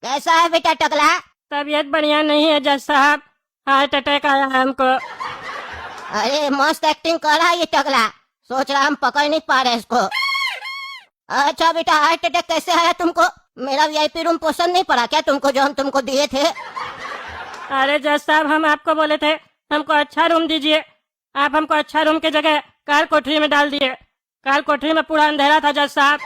कैसा है बेटा टकला? तबीयत बढ़िया नहीं है जज साहब, हार्ट अटैक आया है हमको। अरे मस्त एक्टिंग कर रहा है ये टकला, सोच रहा हम पकड़ नहीं पा रहे इसको। अच्छा बेटा, हार्ट अटैक कैसे आया तुमको? मेरा वीआईपी रूम पसंद नहीं पड़ा क्या तुमको, जो हम तुमको दिए थे? अरे जज साहब, हम आपको बोले थे हमको अच्छा रूम दीजिए, आप हमको अच्छा रूम की जगह काल कोठरी में डाल दिए। काल कोठरी में पूरा अंधेरा था जज साहब,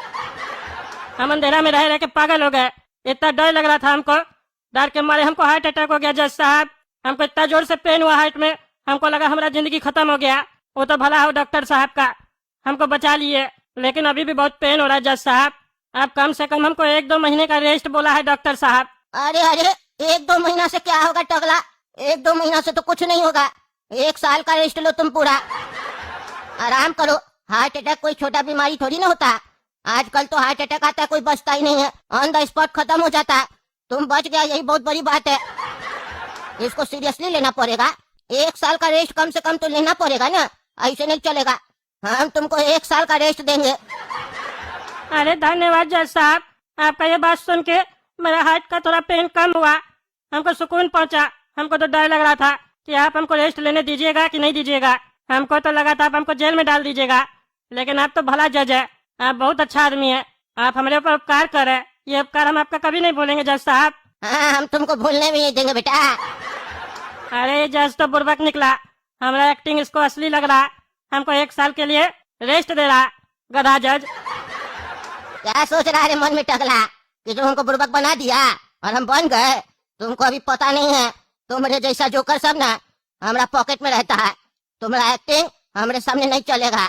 हम अंधेरा में रह रह के पागल हो गए। इतना डर लग रहा था हमको, डर के मारे हमको हार्ट अटैक हो गया जज साहब। हमको इतना जोर से पेन हुआ हार्ट में, हमको लगा हमारा जिंदगी खत्म हो गया। वो तो भला हो डॉक्टर साहब का, हमको बचा लिए, लेकिन अभी भी बहुत पेन हो रहा है जज साहब। आप कम से कम हमको 1-2 महीने का रेस्ट बोला है डॉक्टर साहब। अरे अरे, 1-2 महीना से क्या होगा टकला? 1-2 महीना से तो कुछ नहीं होगा, 1 साल का रेस्ट लो तुम पूरा। आराम करो, हार्ट अटैक कोई छोटा बीमारी थोड़ी ना होता। आजकल तो हार्ट अटैक आता है कोई बचता ही नहीं है, ऑन द स्पॉट खत्म हो जाता है। तुम बच गया, यही बहुत बड़ी बात है। इसको सीरियसली लेना पड़ेगा। 1 साल का रेस्ट कम से कम तो लेना पड़ेगा ना, ऐसे नहीं चलेगा। हम तुमको 1 साल का रेस्ट देंगे। अरे धन्यवाद जज साहब, आपका ये बात सुन के मेरा हार्ट का थोड़ा पेन कम हुआ, हमको सुकून पहुंचा। हमको तो डर लग रहा था कि आप हमको रेस्ट लेने दीजिएगा कि नहीं दीजिएगा। हमको तो लगा था आप हमको जेल में डाल दीजिएगा, लेकिन आप तो भला जज है, आप बहुत अच्छा आदमी है, आप हमारे ऊपर उपकार करें। ये उपकार हम आपका कभी नहीं भूलेंगे जज साहब। हाँ, हम तुमको भूलने भी नहीं देंगे बेटा। अरे जज तो बुर्बक निकला, हमारा एक्टिंग इसको असली लग रहा। हमको 1 साल के लिए रेस्ट दे रहा गधा जज। क्या सोच रहा है मन में टकला कि जो हमको बुर्बक बना दिया और हम बन गए? तुमको अभी पता नहीं है, तुम्हारे जैसा जोकर सब ना हमारा पॉकेट में रहता है। तुम्हारा एक्टिंग हमारे सामने नहीं चलेगा।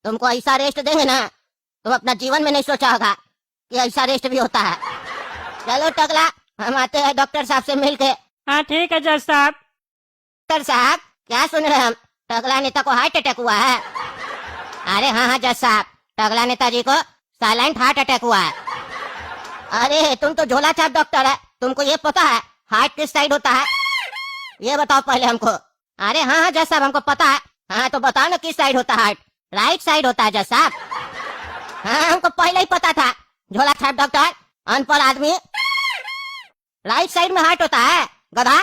तुमको ऐसा रेस्ट देंगे ना, तुम अपना जीवन में नहीं सोचा होगा कि ऐसा रेस्ट भी होता है। चलो टकला, हम आते हैं डॉक्टर साहब से मिल के। हाँ ठीक है जज साहब। डॉक्टर साहब, क्या सुन रहे हैं हम? टकला नेता को हार्ट अटैक हुआ है। अरे हाँ हाँ जज साहब, टकला नेताजी को साइलेंट हार्ट अटैक हुआ है। अरे तुम तो झोला छाप डॉक्टर है, तुमको ये पता है हार्ट किस साइड होता है? ये बताओ पहले हमको। अरे हाँ हाँ जज साहब, हमको पता है। हाँ तो बताओ ना किस साइड होता है हार्ट? राइट साइड होता है जज साहब। हाँ हमको पहले ही पता था, झोला छाप डॉक्टर अनपढ़ आदमी। राइट साइड में हार्ट होता है गधा,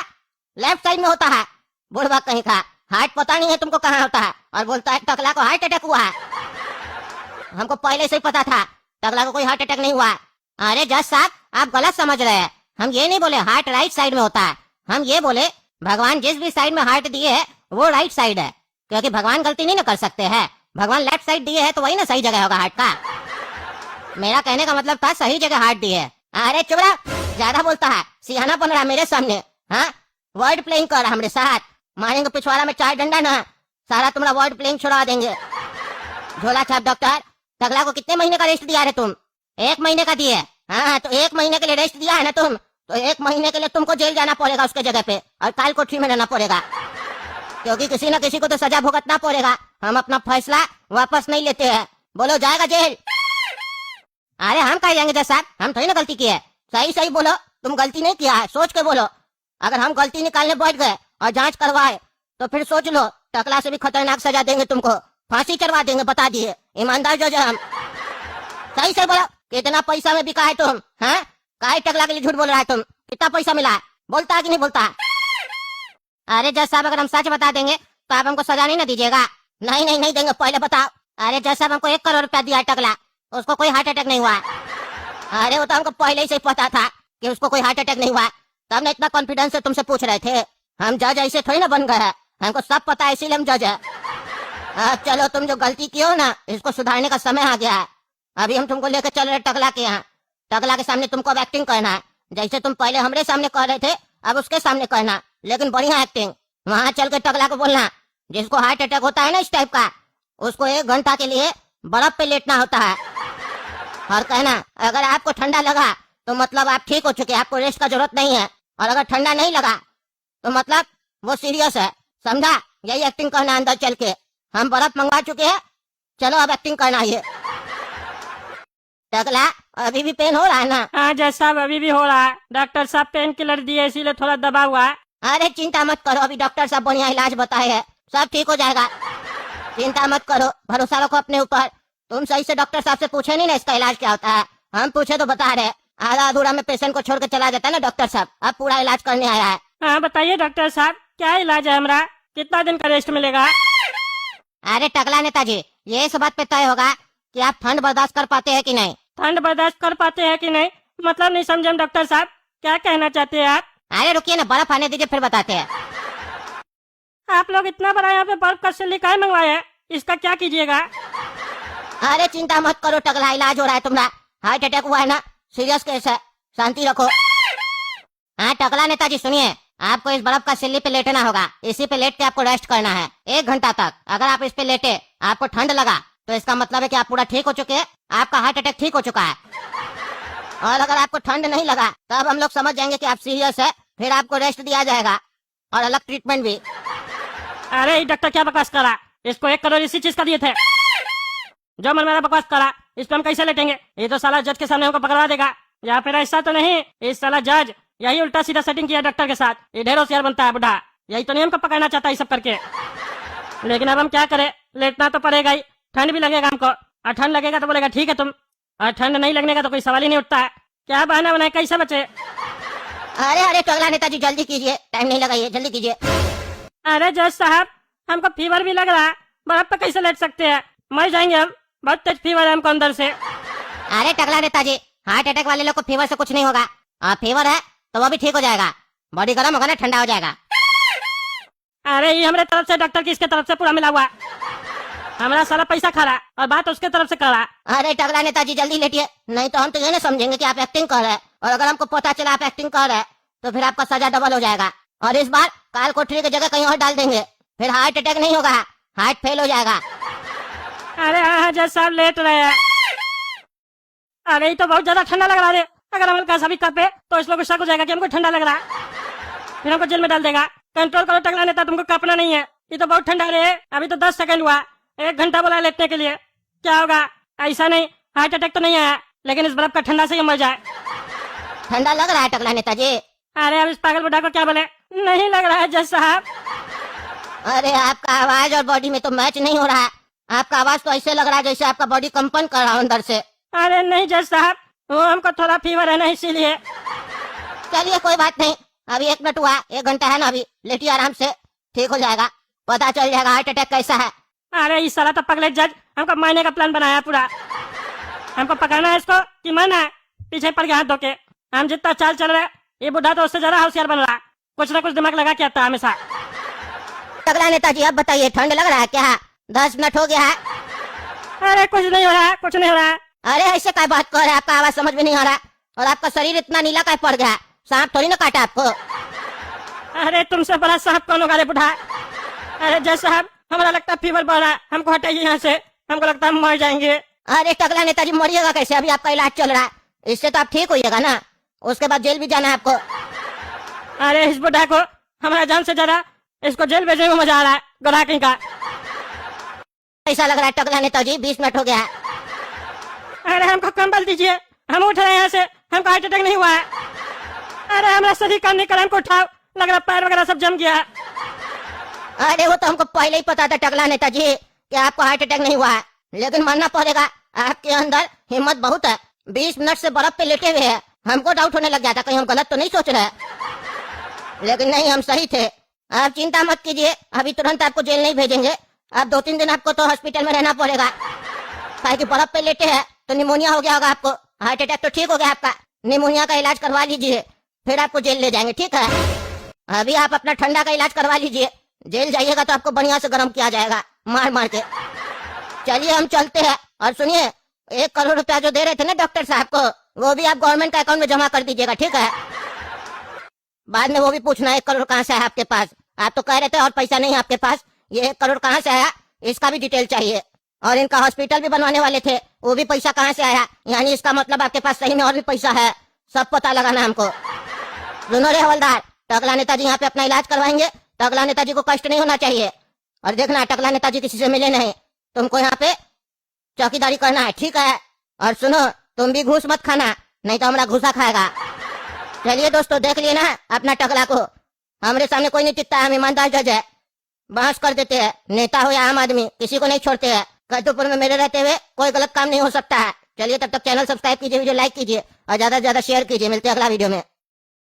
लेफ्ट साइड में होता है। बुढ़वा कहीं का, हार्ट पता नहीं है तुमको कहाँ होता है और बोलता है टकला को हार्ट अटैक हुआ है। हमको पहले से ही पता था टकला को कोई हार्ट अटैक नहीं हुआ। अरे जज साहब, आप गलत समझ रहे हैं। हम ये नहीं बोले हार्ट राइट साइड में होता है, हम ये बोले भगवान जिस भी साइड में हार्ट दिए है वो राइट साइड है, क्योंकि भगवान गलती नहीं ना कर सकते हैं। भगवान लेफ्ट साइड दिए है तो वही ना सही जगह होगा हार्ट का। मेरा कहने का मतलब था सही जगह हार्ट दिए है। अरे चुप रहा, ज्यादा बोलता है, सियाना बन रहा मेरे सामने। हाँ, वर्ड प्लेइंग कर रहा हमारे साथ। मारेंगे पिछवाड़ा में 4 डंडा ना, सारा तुम्हारा वर्ड प्लेइंग छुड़ा देंगे। झोला छाप डॉक्टर, टकला को कितने महीने का रेस्ट दिया है तुम? 1 महीने का दिए। हाँ तो 1 महीने के लिए रेस्ट दिया है ना तुम, तो 1 महीने के लिए तुमको जेल जाना पड़ेगा उसके जगह पे, और काल कोठरी में रहना पड़ेगा, क्योंकि किसी न किसी को तो सजा भुगतना पड़ेगा। हम अपना फैसला वापस नहीं लेते हैं। बोलो जाएगा जेल? अरे हम कहा जाएंगे जज साहब, हम थोड़ी ना गलती की है। सही सही बोलो, तुम गलती नहीं किया है, सोच के बोलो। अगर हम गलती निकालने बैठ गए और जांच करवाए तो फिर सोच लो, टकला से भी खतरनाक सजा देंगे तुमको, फांसी चढ़वा देंगे। बता दिए, ईमानदार जज हम। सही से बोलो, कितना पैसा में बिका है तुम? हाँ, काहे टकला के लिए झूठ बोल रहा है तुम? कितना पैसा मिला है? बोलता है कि नहीं बोलता? अरे जज साहब, अगर हम सच बता देंगे तो आप हमको सजा नहीं ना दीजिएगा? नहीं नहीं नहीं देंगे, पहले बताओ। अरे जज साहब, हमको 1 करोड़ रुपया दिया है टकला, उसको कोई हार्ट अटैक नहीं हुआ। अरे वो तो हमको पहले से पता था कि उसको कोई हार्ट अटैक नहीं हुआ, तब ना इतना कॉन्फिडेंस से तुमसे पूछ रहे थे। हम जज ऐसे थोड़ी ना बन गए हैं, हमको सब पता है, इसीलिए हम जज है। अब चलो, तुम जो गलती की हो ना, इसको सुधारने का समय आ गया है। अभी हम तुमको लेकर चल रहे टकला के यहाँ। टकला के सामने तुमको अब एक्टिंग करना है, जैसे तुम पहले हमारे सामने कर रहे थे, अब उसके सामने करना, लेकिन बढ़िया एक्टिंग। वहाँ चल के टकला को बोलना, जिसको हार्ट अटैक होता है ना इस टाइप का, उसको 1 घंटा के लिए बर्फ पे लेटना होता है, और कहना अगर आपको ठंडा लगा तो मतलब आप ठीक हो चुके, आपको रेस्ट का जरूरत नहीं है, और अगर ठंडा नहीं लगा तो मतलब वो सीरियस है, समझा? यही एक्टिंग करना अंदर चल के। हम बर्फ मंगवा चुके हैं, चलो अब एक्टिंग करना है। टकला, अभी भी पेन हो रहा है ना? हाँ जज साहब, अभी भी हो रहा है। डॉक्टर साहब पेन किलर दिए, इसीलिए थोड़ा दबा हुआ है। अरे चिंता मत करो, अभी डॉक्टर साहब बढ़िया इलाज बताए हैं, सब ठीक हो जाएगा। चिंता मत करो, भरोसा रखो अपने ऊपर। तुम सही से डॉक्टर साहब से पूछे नहीं ना इसका इलाज क्या होता है, हम पूछे तो बता रहे। आधा अधूरा में पेशेंट को छोड़ के चला जाता है ना डॉक्टर साहब। अब पूरा इलाज करने आया है। हाँ बताइए डॉक्टर साहब, क्या इलाज है हमारा? कितना दिन का रेस्ट मिलेगा? अरे टकला नेताजी, ये इस बात पे तय होगा कि आप ठंड बर्दाश्त कर पाते हैं कि नहीं। ठंड बर्दाश्त कर पाते हैं कि नहीं मतलब नहीं समझे हम डॉक्टर साहब, क्या कहना चाहते हैं आप? अरे रुकिए ना, बर्फ आने दीजिए फिर बताते हैं। आप लोग इतना बड़ा यहाँ पे बर्फ का सिल्ली काहे मंगवाया है? इसका क्या कीजिएगा? अरे चिंता मत करो टकला, इलाज हो रहा है तुम्हारा। हार्ट अटैक हुआ है ना, सीरियस केस है, शांति रखो। हाँ टकला नेताजी सुनिए, आपको इस बर्फ का सिल्ली पे लेटना होगा। इसी पे लेट के आपको रेस्ट करना है 1 घंटा तक। अगर आप इस पे लेटे आपको ठंड लगा तो इसका मतलब है कि आप पूरा ठीक हो चुके हैं, आपका हार्ट अटैक ठीक हो चुका है। और अगर आपको ठंड नहीं लगा तब हम लोग समझ जाएंगे कि आप सीरियस है, फिर आपको रेस्ट दिया जाएगा और अलग ट्रीटमेंट भी। अरे ये डॉक्टर क्या बकवास करा? इसको 1 करोड़ इसी चीज का दिए थे। जो मन मेरा बकवास करा, इस पे हम कैसे लेटेंगे? ये तो साला जज के सामने हमको पकड़वा देगा। या फिर ऐसा तो नहीं, इस साला जज यही उल्टा सीधा सेटिंग किया डॉक्टर के साथ। ये ढेर होशियार बनता है बुढ़ा, यही तो नहीं हमको पकड़ना चाहता ये सब करके। लेकिन अब हम क्या करें, लेटना तो पड़ेगा ही। ठंड भी लगेगा हमको, और ठंड लगेगा तो बोलेगा ठीक है तुम, और ठंड नहीं लगने का तो कोई सवाल ही नहीं उठता है। क्या बहाना बनाए, कैसे बचे? अरे अरे टकला नेताजी जल्दी कीजिए, टाइम नहीं लगाइए, जल्दी कीजिए। अरे जज साहब, हमको फीवर भी लग रहा है, बर्फ पे कैसे लेट सकते हैं? मर जाएंगे हम, बहुत तेज फीवर है हमको अंदर से। अरे टकला नेताजी, हार्ट अटैक वाले लोग को फीवर से कुछ नहीं होगा। फीवर है तो वो भी ठीक हो जाएगा, बॉडी गर्म होगा ना, ठंडा हो जाएगा। अरे ये हमारे तरफ से डॉक्टर की इसके तरफ से पूरा मिला हुआ। हमारा सारा पैसा खा रहा और बात उसके तरफ से कर रहा। अरे टकला नेताजी जल्दी लेटिए, नहीं तो हम तो ये ना समझेंगे कि आप एक्टिंग कर रहे हैं। और अगर हमको पता चला आप एक्टिंग कर रहे हैं तो फिर आपका सजा डबल हो जाएगा। और इस बार काल कोठरी की जगह कहीं और डाल देंगे, फिर हार्ट अटैक नहीं होगा, हार्ट फेल हो जाएगा। अरे हाँ जज साहब लेट रहे हैं। अरे ये तो बहुत ज्यादा ठंडा लग रहा है। अगर हम हल्का सा भी कपे तो इस लोग को शक हो जाएगा कि हमको ठंडा लग रहा है, फिर हमको जेल में डाल देगा। कंट्रोल करो टकला नेता, तुमको कपना नहीं है, ये तो बहुत ठंडा है। अभी तो 10 सेकंड हुआ, 1 घंटा बोला लेटने के लिए। क्या होगा? ऐसा नहीं, हार्ट अटैक तो नहीं आया, लेकिन इस बर्फ का ठंडा से ही मर जाए। ठंडा लग रहा है टकला नेताजी? अरे अब इस पागल बुढ़ा को क्या बोले? नहीं लग रहा है जज साहब। अरे आपका आवाज और बॉडी में तो मैच नहीं हो रहा है। आपका आवाज तो ऐसे लग रहा है जैसे आपका बॉडी कंपन कर रहा है अंदर से। अरे नहीं जज साहब, वो हमको थोड़ा फीवर है ना, इसीलिए। चलिए कोई बात नहीं, अभी 1 मिनट हुआ, 1 घंटा है ना, अभी लेटिए आराम से, ठीक हो जाएगा, पता चल जाएगा हार्ट अटैक कैसा है। अरे इस साला तो पगले जज हमको मारने का प्लान बनाया पूरा। हमको पकड़ना है इसको कि मारना है? पीछे पड़ गया हाथ धो के। हम जितना चाल चल रहे, ये बुढ़ा तो उससे ज्यादा होशियार बन रहा। कुछ ना कुछ दिमाग लगा के आता है हमेशा। टकला नेताजी अब बताइए, ठंड लग रहा है क्या? 10 मिनट हो गया है। अरे कुछ नहीं हो रहा, कुछ नहीं हो रहा। अरे ऐसे क्या बात कर रहे हैं, आपका आवाज समझ में नहीं आ रहा। और आपका शरीर इतना नीला क्या पड़ गया? सांप थोड़ी ना काटा आपको। अरे तुमसे बड़ा सांप कौन होगा रे बुढ़ा? अरे जज साहब, हमारा लगता है फीवर बढ़ रहा है, हमको हटाइए यहाँ से, हमको लगता है हम मर जाएंगे। अरे टकला नेताजी मरिएगा कैसे? अभी आपका इलाज चल रहा है, इससे तो आप ठीक होइएगा ना, उसके बाद जेल भी जाना है आपको। अरे इस बुढ़ा को हमारा जान से ज्यादा इसको जेल भेजने में मजा आ रहा है, गधा कहीं का। ऐसा लग रहा है टकला नेताजी 20 मिनट हो गया है। अरे हमको कंबल दीजिए, हम उठ रहे हैं यहाँ से, हमको हार्ट अटैक नहीं हुआ है। अरे हमारा सही काम नहीं करा, हमको उठाओ, लग रहा पैर वगैरह सब जम गया। अरे वो तो हमको पहले ही पता था टकला नेताजी कि आपको हार्ट अटैक नहीं हुआ है, लेकिन मानना पड़ेगा आपके अंदर हिम्मत बहुत है। 20 मिनट से बर्फ पे लेटे हुए हैं, हमको डाउट होने लग जाता कहीं हम गलत तो नहीं सोच रहे, लेकिन नहीं, हम सही थे। आप चिंता मत कीजिए, अभी तुरंत आपको जेल नहीं भेजेंगे। अब 2-3 दिन आपको तो हॉस्पिटल में रहना पड़ेगा, ताकि बर्फ पे लेटे हैं तो निमोनिया हो गया होगा आपको। हार्ट अटैक तो ठीक हो गया आपका, निमोनिया का इलाज करवा लीजिए, फिर आपको जेल ले जाएंगे, ठीक है? अभी आप अपना ठंडा का इलाज करवा लीजिए, जेल जाइएगा तो आपको बढ़िया से गर्म किया जाएगा मार मार के। चलिए हम चलते हैं। और सुनिए, 1 करोड़ रुपया जो दे रहे थे ना डॉक्टर साहब को, वो भी आप गवर्नमेंट के अकाउंट में जमा कर दीजिएगा, ठीक है? बाद में वो भी पूछना 1 करोड़ कहाँ से है आपके पास। आप तो कह रहे थे और पैसा नहीं है आपके पास, ये 1 करोड़ कहाँ से आया इसका भी डिटेल चाहिए। और इनका हॉस्पिटल भी बनवाने वाले थे, वो भी पैसा कहाँ से आया, यानी इसका मतलब आपके पास सही में और भी पैसा है, सब पता लगाना हमको। सुनो रे हवलदार, टकला नेताजी यहाँ पे अपना इलाज करवाएंगे, टकला नेताजी को कष्ट नहीं होना चाहिए। और देखना टकला नेताजी किसी से मिले नहीं, तुमको यहाँ पे चौकीदारी करना है, ठीक है? और सुनो, तुम भी घूस मत खाना, नहीं तो हमारा घूसा खाएगा। चलिए दोस्तों, देख लिए ना अपना टकला को, हमारे सामने कोई नहीं टिकता, हम ईमानदार जज है, बहस कर देते हैं, नेता हो या आम आदमी किसी को नहीं छोड़ते हैं। कद्दूपुर में मेरे रहते हुए कोई गलत काम नहीं हो सकता है। चलिए तब तक चैनल सब्सक्राइब कीजिए, वीडियो लाइक कीजिए और ज्यादा से ज्यादा शेयर कीजिए। मिलते हैं अगला वीडियो में।